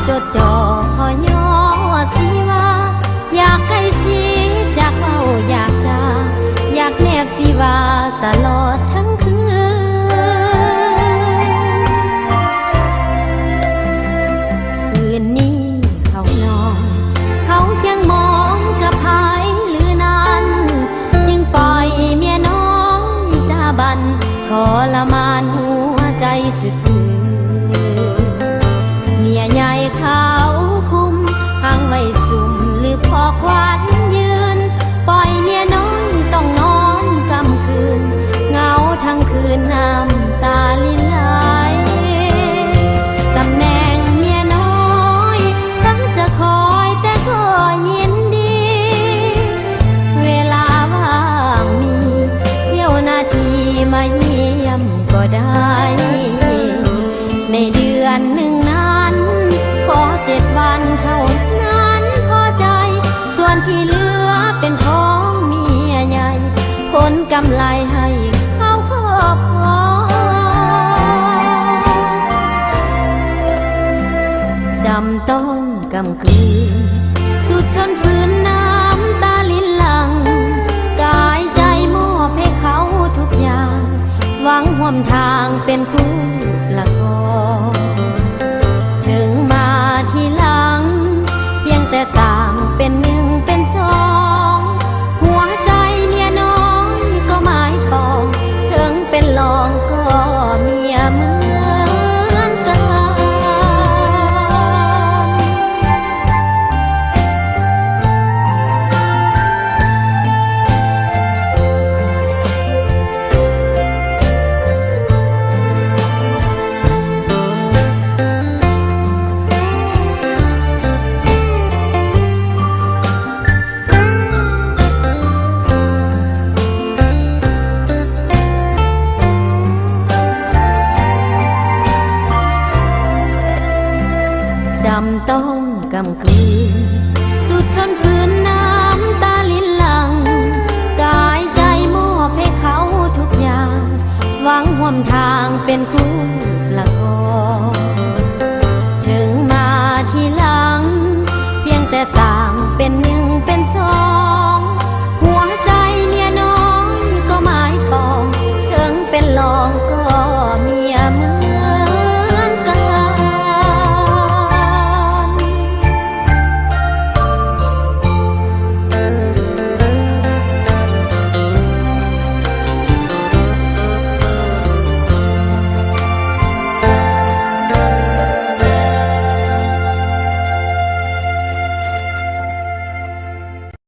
จดจ่อพอยอดสีว่าอยากใกล้สีจากเบาอยากจาอยากแนบสีว่าตลอดทั้งคืนนี้เขานอนเขาเคียงมองกับภายหรือนั้นจึงปล่อยเมียน้องจาบันทรมานหัวใจสุดฝืนเมียใหญ่เขาคุมหางไว้สุ่มหรือพอควันยืนปล่อยเมียน้อยต้องนอนกำคืนเหงาทั้งคืนน้ำตาลินไหลตำแหน่งเมียน้อยตั้งจะคอยแต่ก็ยินดีเวลาว่างมีเสี้ยวนาทีมาเยี่ยมก็ได้ในเดือนหนึ่งนั้นขอ7 วันเท่านั้นพอใจส่วนที่เหลือเป็นของเมียใหญ่ผลกำไรให้เขาครอบครองจำต้องกำคืนสุดทนฝืนน้ำตาลินหลังกายใจมอบให้เขาทุกอย่างหวังห่วมทางเป็นคู่ละครถึงมาทีหลังเพียงแต่ต่างเป็นหนึ่งเป็นสองหัวใจเมียน้อยก็หมายปองถึงเป็นรองก็เมียเหมือนกันจำต้องกำคืนสุดทนฝืนน้ำตาลินหลังกายใจมอบให้เขาทุกอย่างหวังห่วมทางเป็นคู่ละครถึงมาทีหลังเพียงแต่ต่างเป็นหนึ่งเป็น